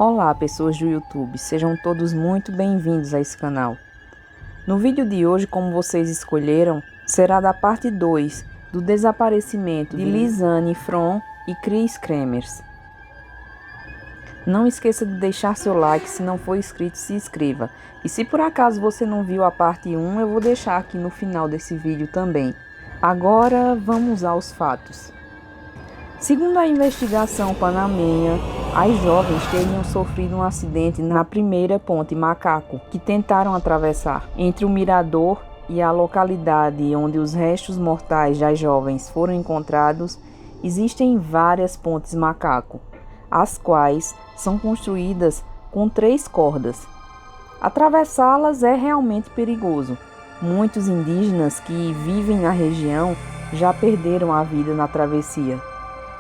Olá, pessoas do YouTube, sejam todos muito bem-vindos a esse canal. No vídeo de hoje, como vocês escolheram, será da parte 2 do desaparecimento de Lisanne From e Chris Kremers. Não esqueça de deixar seu like, se não for inscrito, se inscreva. E se por acaso você não viu a parte 1, eu vou deixar aqui no final desse vídeo também. Agora vamos aos fatos. Segundo a investigação panamenha, as jovens teriam sofrido um acidente na primeira ponte Macaco, que tentaram atravessar. Entre o mirador e a localidade onde os restos mortais das jovens foram encontrados, existem várias pontes Macaco, as quais são construídas com 3 cordas. Atravessá-las é realmente perigoso. Muitos indígenas que vivem na região já perderam a vida na travessia.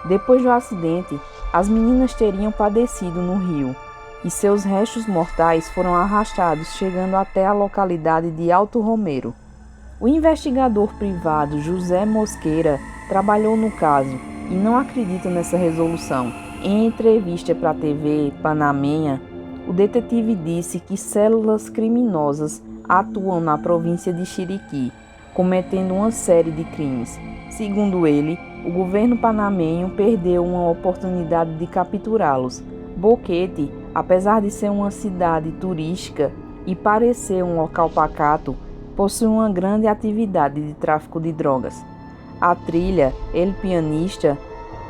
Depois do acidente, as meninas teriam padecido no rio e seus restos mortais foram arrastados, chegando até a localidade de Alto Romero. O investigador privado José Mosqueira trabalhou no caso e não acredita nessa resolução. Em entrevista para a TV panamenha, o detetive disse que células criminosas atuam na província de Chiriquí, cometendo uma série de crimes. Segundo ele, o governo panamenho perdeu uma oportunidade de capturá-los. Boquete, apesar de ser uma cidade turística e parecer um local pacato, possui uma grande atividade de tráfico de drogas. A trilha El Pianista,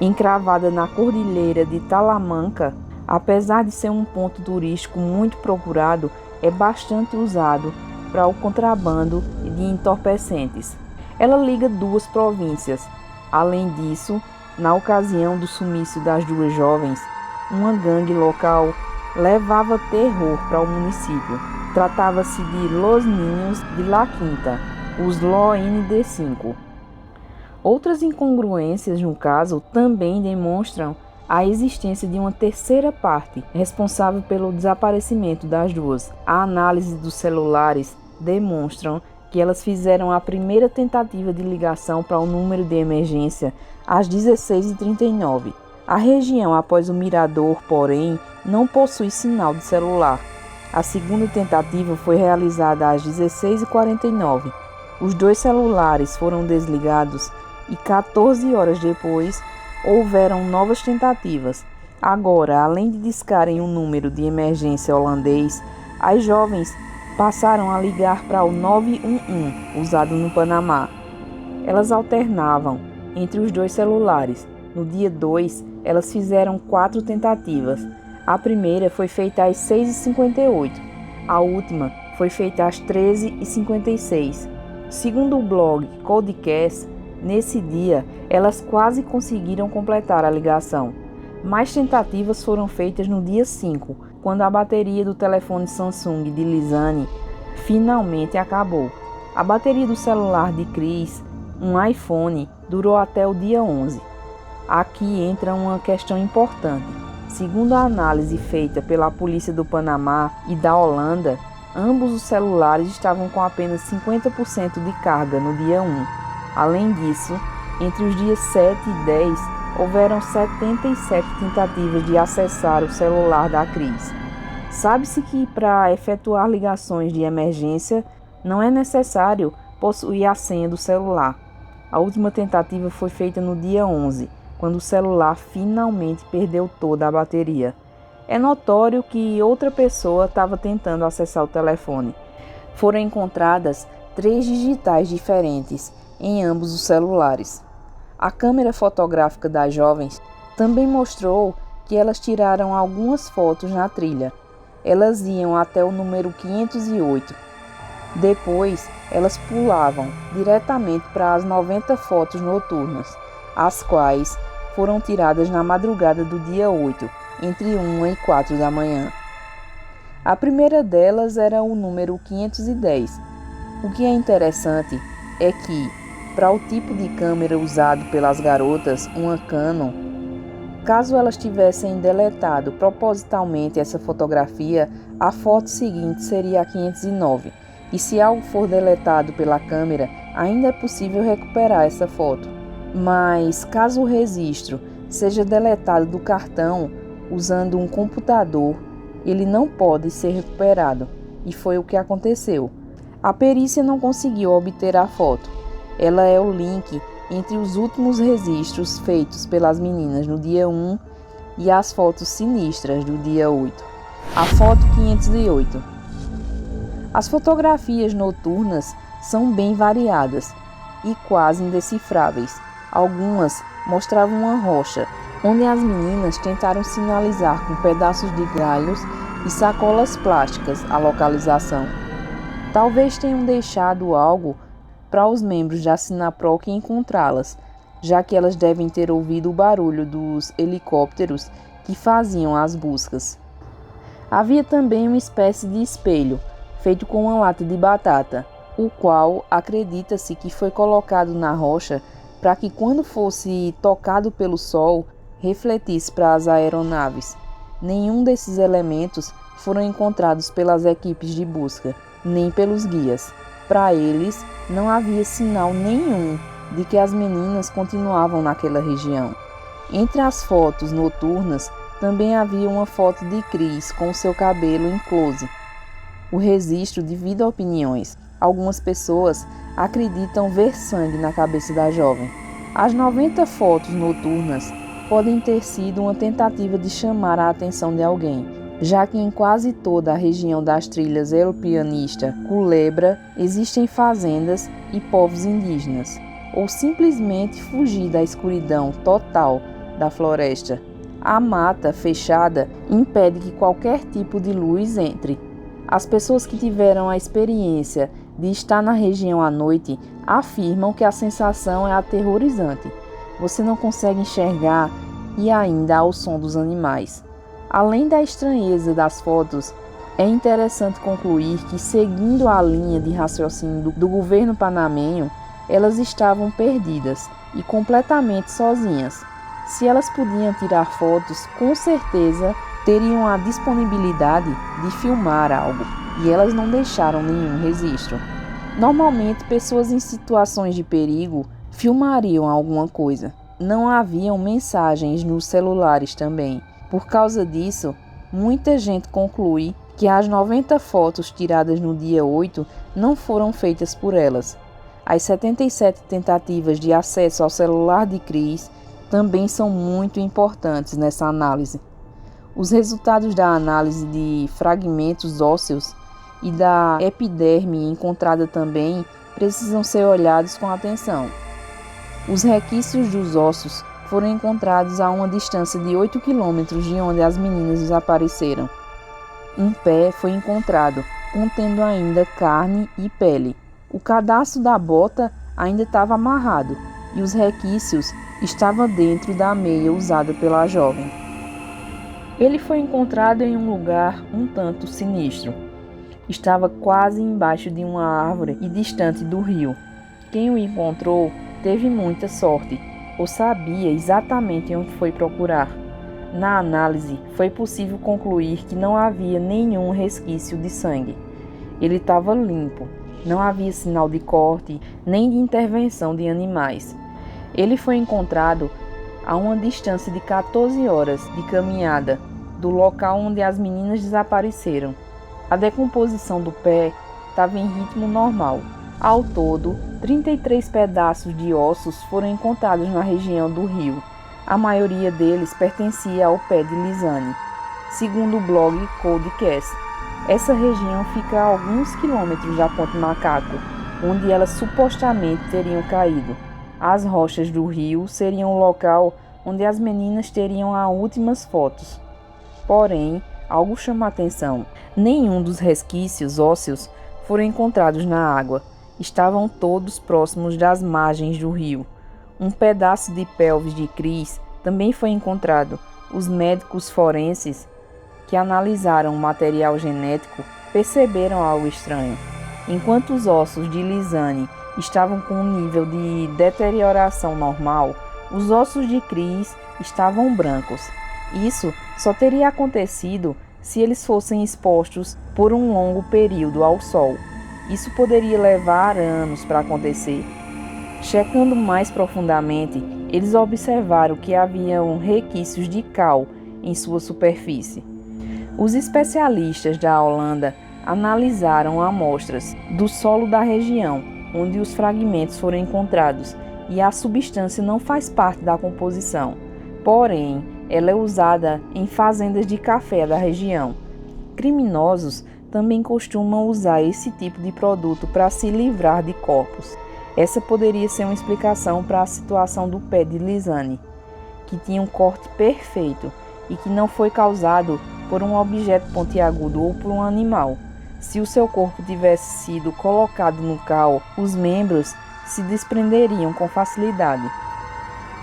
encravada na cordilheira de Talamanca, apesar de ser um ponto turístico muito procurado, é bastante usado para o contrabando de entorpecentes. Ela liga 2 províncias. Além disso, na ocasião do sumiço das 2 jovens, uma gangue local levava terror para o município. Tratava-se de Los Niños de la Quinta, os LOND5. Outras incongruências no caso também demonstram a existência de uma terceira parte responsável pelo desaparecimento das 2. A análise dos celulares demonstram que elas fizeram a primeira tentativa de ligação para o número de emergência às 16h39. A região após o mirador, porém, não possui sinal de celular. A segunda tentativa foi realizada às 16h49. Os 2 celulares foram desligados e 14 horas depois houveram novas tentativas. Agora, além de discarem um número de emergência holandês, as jovens passaram a ligar para o 911, usado no Panamá. Elas alternavam entre os 2 celulares. No dia 2, elas fizeram 4 tentativas. A primeira foi feita às 6h58. A última foi feita às 13h56. Segundo o blog Codecast, nesse dia, elas quase conseguiram completar a ligação. Mais tentativas foram feitas no dia 5, quando a bateria do telefone Samsung de Lisanne finalmente acabou. A bateria do celular de Chris, um iPhone, durou até o dia 11. Aqui entra uma questão importante. Segundo a análise feita pela polícia do Panamá e da Holanda, ambos os celulares estavam com apenas 50% de carga no dia 1. Além disso, entre os dias 7 e 10, houveram 77 tentativas de acessar o celular da Chris. Sabe-se que para efetuar ligações de emergência não é necessário possuir a senha do celular. A última tentativa foi feita no dia 11, quando o celular finalmente perdeu toda a bateria. É notório que outra pessoa estava tentando acessar o telefone. Foram encontradas 3 digitais diferentes em ambos os celulares. A câmera fotográfica das jovens também mostrou que elas tiraram algumas fotos na trilha. Elas iam até o número 508. Depois, elas pulavam diretamente para as 90 fotos noturnas, as quais foram tiradas na madrugada do dia 8, entre 1 e 4 da manhã. A primeira delas era o número 510. O que é interessante é que, para o tipo de câmera usado pelas garotas, uma Canon, caso elas tivessem deletado propositalmente essa fotografia, a foto seguinte seria a 509. E se algo for deletado pela câmera, ainda é possível recuperar essa foto. Mas caso o registro seja deletado do cartão, usando um computador, ele não pode ser recuperado, e foi o que aconteceu. A perícia não conseguiu obter a foto. Ela é o link entre os últimos registros feitos pelas meninas no dia 1 e as fotos sinistras do dia 8. A foto 508. As fotografias noturnas são bem variadas e quase indecifráveis. Algumas mostravam uma rocha, onde as meninas tentaram sinalizar com pedaços de galhos e sacolas plásticas a localização. Talvez tenham deixado algo para os membros da Sinaproc encontrá-las, já que elas devem ter ouvido o barulho dos helicópteros que faziam as buscas. Havia também uma espécie de espelho, feito com uma lata de batata, o qual acredita-se que foi colocado na rocha para que, quando fosse tocado pelo sol, refletisse para as aeronaves. Nenhum desses elementos foram encontrados pelas equipes de busca, nem pelos guias. Para eles, não havia sinal nenhum de que as meninas continuavam naquela região. Entre as fotos noturnas, também havia uma foto de Cris com seu cabelo em close. O registro divide opiniões. Algumas pessoas acreditam ver sangue na cabeça da jovem. As 90 fotos noturnas podem ter sido uma tentativa de chamar a atenção de alguém, já que em quase toda a região das trilhas El Pianista, Culebra, existem fazendas e povos indígenas, ou simplesmente fugir da escuridão total da floresta. A mata fechada impede que qualquer tipo de luz entre. As pessoas que tiveram a experiência de estar na região à noite afirmam que a sensação é aterrorizante. Você não consegue enxergar e ainda há o som dos animais. Além da estranheza das fotos, é interessante concluir que, seguindo a linha de raciocínio do governo panamenho, elas estavam perdidas e completamente sozinhas. Se elas podiam tirar fotos, com certeza teriam a disponibilidade de filmar algo, e elas não deixaram nenhum registro. Normalmente, pessoas em situações de perigo filmariam alguma coisa. Não haviam mensagens nos celulares também. Por causa disso, muita gente conclui que as 90 fotos tiradas no dia 8 não foram feitas por elas. As 77 tentativas de acesso ao celular de Cris também são muito importantes nessa análise. Os resultados da análise de fragmentos ósseos e da epiderme encontrada também precisam ser olhados com atenção. Os requisitos dos ossos foram encontrados a uma distância de 8 quilômetros de onde as meninas desapareceram. Um pé foi encontrado, contendo ainda carne e pele. O cadastro da bota ainda estava amarrado e os requisitos estavam dentro da meia usada pela jovem. Ele foi encontrado em um lugar um tanto sinistro. Estava quase embaixo de uma árvore e distante do rio. Quem o encontrou teve muita sorte, ou sabia exatamente onde foi procurar. Na análise, foi possível concluir que não havia nenhum resquício de sangue. Ele estava limpo, não havia sinal de corte, nem de intervenção de animais. Ele foi encontrado a uma distância de 14 horas de caminhada do local onde as meninas desapareceram. A decomposição do pé estava em ritmo normal. Ao todo, 33 pedaços de ossos foram encontrados na região do rio. A maioria deles pertencia ao pé de Lisane, segundo o blog Codecast. Essa região fica a alguns quilômetros da Ponte Macaco, onde elas supostamente teriam caído. As rochas do rio seriam o local onde as meninas teriam as últimas fotos. Porém, algo chama a atenção. Nenhum dos resquícios ósseos foram encontrados na água. Estavam todos próximos das margens do rio. Um pedaço de pelvis de Cris também foi encontrado. Os médicos forenses que analisaram o material genético perceberam algo estranho. Enquanto os ossos de Lisane estavam com um nível de deterioração normal, os ossos de Cris estavam brancos. Isso só teria acontecido se eles fossem expostos por um longo período ao sol. Isso poderia levar anos para acontecer. Checando mais profundamente, eles observaram que haviam requisitos de cal em sua superfície. Os especialistas da Holanda analisaram amostras do solo da região onde os fragmentos foram encontrados e a substância não faz parte da composição, porém, ela é usada em fazendas de café da região. Criminosos também costumam usar esse tipo de produto para se livrar de corpos. Essa poderia ser uma explicação para a situação do pé de Lisane, que tinha um corte perfeito e que não foi causado por um objeto pontiagudo ou por um animal. Se o seu corpo tivesse sido colocado no cal, os membros se desprenderiam com facilidade.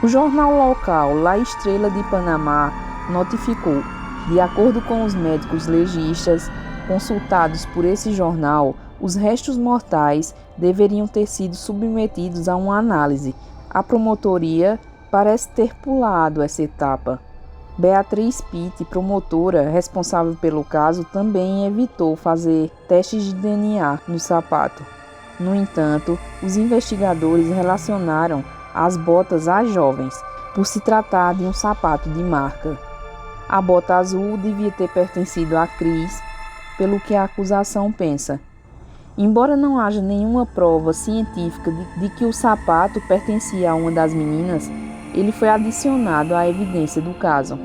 O jornal local La Estrela de Panamá notificou, de acordo com os médicos legistas consultados por esse jornal, os restos mortais deveriam ter sido submetidos a uma análise. A promotoria parece ter pulado essa etapa. Beatriz Pitt, promotora responsável pelo caso, também evitou fazer testes de DNA no sapato. No entanto, os investigadores relacionaram as botas às jovens, por se tratar de um sapato de marca. A bota azul devia ter pertencido a Cris, pelo que a acusação pensa. Embora não haja nenhuma prova científica de que o sapato pertencia a uma das meninas, ele foi adicionado à evidência do caso.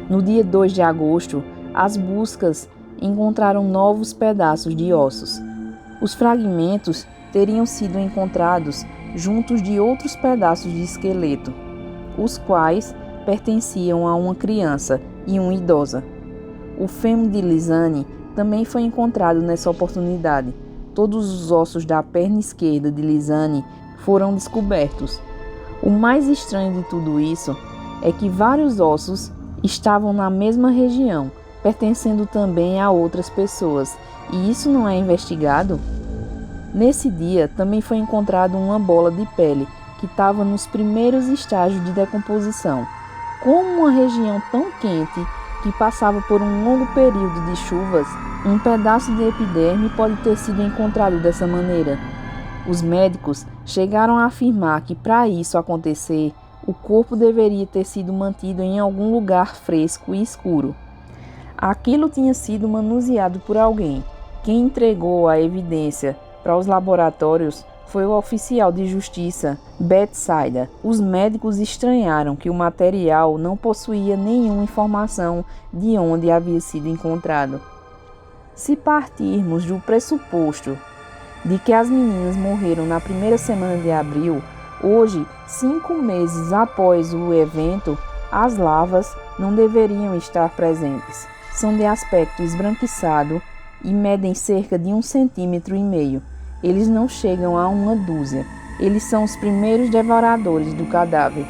No dia 2 de agosto, as buscas encontraram novos pedaços de ossos. Os fragmentos teriam sido encontrados juntos de outros pedaços de esqueleto, os quais pertenciam a uma criança e uma idosa. O fêmur de Lisane também foi encontrado nessa oportunidade. Todos os ossos da perna esquerda de Lisane foram descobertos. O mais estranho de tudo isso é que vários ossos estavam na mesma região, pertencendo também a outras pessoas, e isso não é investigado? Nesse dia, também foi encontrada uma bola de pele que estava nos primeiros estágios de decomposição. Como uma região tão quente que passava por um longo período de chuvas, um pedaço de epiderme pode ter sido encontrado dessa maneira. Os médicos chegaram a afirmar que, para isso acontecer, o corpo deveria ter sido mantido em algum lugar fresco e escuro. Aquilo tinha sido manuseado por alguém. Quem entregou a evidência para os laboratórios foi o oficial de justiça Betsaida. Os médicos estranharam que o material não possuía nenhuma informação de onde havia sido encontrado. Se partirmos do pressuposto de que as meninas morreram na primeira semana de abril, hoje, 5 meses após o evento, as larvas não deveriam estar presentes. São de aspecto esbranquiçado e medem cerca de 1,5 cm. Eles não chegam a 1 dúzia. Eles são os primeiros devoradores do cadáver.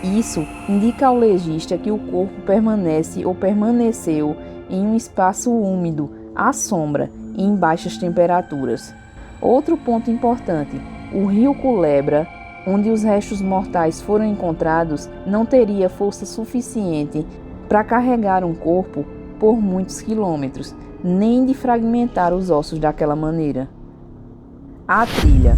Isso indica ao legista que o corpo permanece ou permaneceu em um espaço úmido, à sombra e em baixas temperaturas. Outro ponto importante: o rio Culebra, onde os restos mortais foram encontrados, não teria força suficiente para carregar um corpo por muitos quilômetros, nem de fragmentar os ossos daquela maneira. A trilha.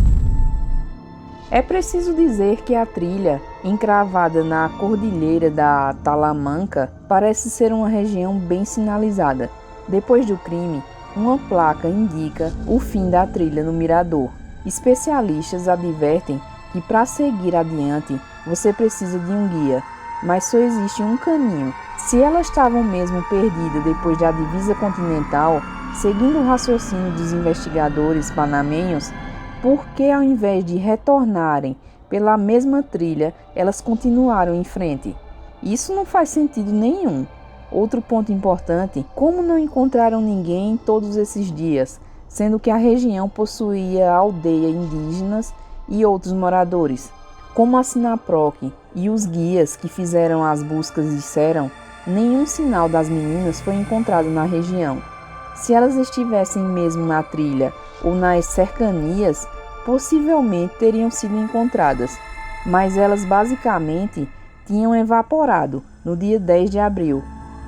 É preciso dizer que a trilha, encravada na cordilheira da Talamanca, parece ser uma região bem sinalizada. Depois do crime, uma placa indica o fim da trilha no mirador. Especialistas advertem que para seguir adiante você precisa de um guia, mas só existe um caminho. Se elas estavam mesmo perdidas depois da divisa continental, seguindo o raciocínio dos investigadores panamenhos, por que ao invés de retornarem pela mesma trilha, elas continuaram em frente? Isso não faz sentido nenhum. Outro ponto importante: como não encontraram ninguém todos esses dias, sendo que a região possuía aldeia indígenas e outros moradores? Como a Sinaproc e os guias que fizeram as buscas disseram, nenhum sinal das meninas foi encontrado na região. Se elas estivessem mesmo na trilha ou nas cercanias, possivelmente teriam sido encontradas, mas elas basicamente tinham evaporado no dia 10 de abril.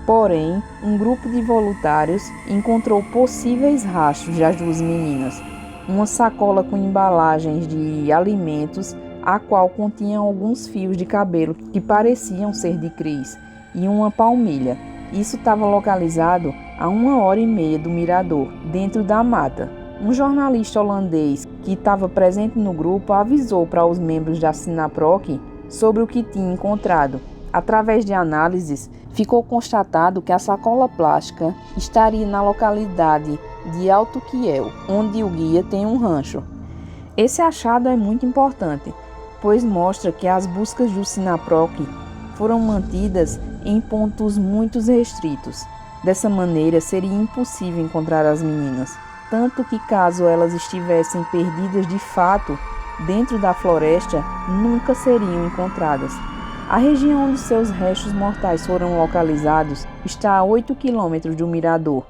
Porém, um grupo de voluntários encontrou possíveis rastros das duas meninas, uma sacola com embalagens de alimentos, a qual continha alguns fios de cabelo que pareciam ser de Cris, e uma palmilha. Isso estava localizado a 1h30 do mirador, dentro da mata. Um jornalista holandês que estava presente no grupo avisou para os membros da Sinaproc sobre o que tinha encontrado. Através de análises, ficou constatado que a sacola plástica estaria na localidade de Alto Kiel, onde o guia tem um rancho. Esse achado é muito importante, pois mostra que as buscas do Sinaproc foram mantidas em pontos muito restritos. Dessa maneira, seria impossível encontrar as meninas, tanto que caso elas estivessem perdidas de fato dentro da floresta, nunca seriam encontradas. A região onde seus restos mortais foram localizados está a 8 quilômetros do mirador.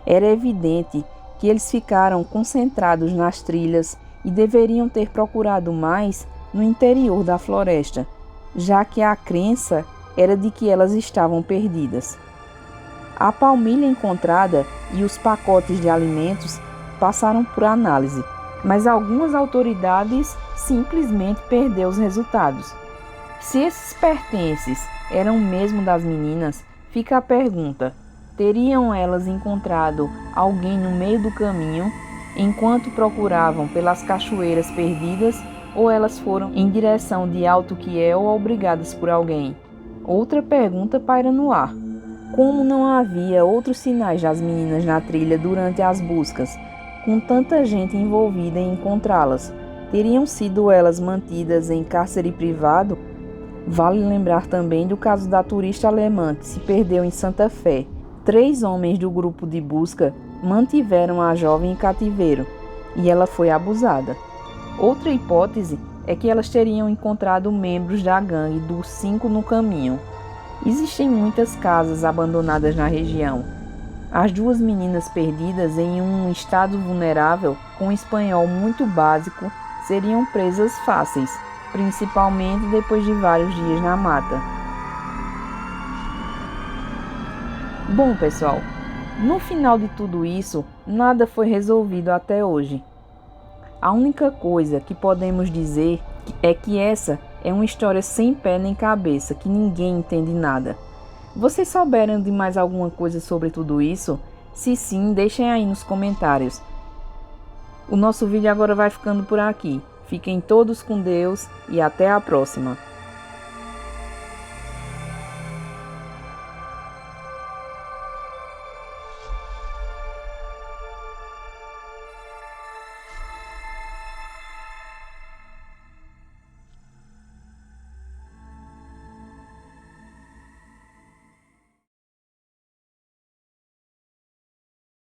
Era evidente que eles ficaram concentrados nas trilhas e deveriam ter procurado mais no interior da floresta, já que a crença era de que elas estavam perdidas. A palmilha encontrada e os pacotes de alimentos passaram por análise, mas algumas autoridades simplesmente perderam os resultados. Se esses pertences eram mesmo das meninas, fica a pergunta: teriam elas encontrado alguém no meio do caminho enquanto procuravam pelas cachoeiras perdidas, ou elas foram em direção de Alto Kiel ou obrigadas por alguém? Outra pergunta paira no ar: como não havia outros sinais das meninas na trilha durante as buscas, com tanta gente envolvida em encontrá-las? Teriam sido elas mantidas em cárcere privado? Vale lembrar também do caso da turista alemã que se perdeu em Santa Fé. 3 homens do grupo de busca mantiveram a jovem em cativeiro e ela foi abusada. Outra hipótese é que elas teriam encontrado membros da gangue dos 5 no caminho. Existem muitas casas abandonadas na região. As 2 meninas perdidas em um estado vulnerável, com espanhol muito básico, seriam presas fáceis, principalmente depois de vários dias na mata. Bom, pessoal, no final de tudo isso, nada foi resolvido até hoje. A única coisa que podemos dizer é que essa é uma história sem pé nem cabeça, que ninguém entende nada. Vocês souberam de mais alguma coisa sobre tudo isso? Se sim, deixem aí nos comentários. O nosso vídeo agora vai ficando por aqui. Fiquem todos com Deus e até a próxima.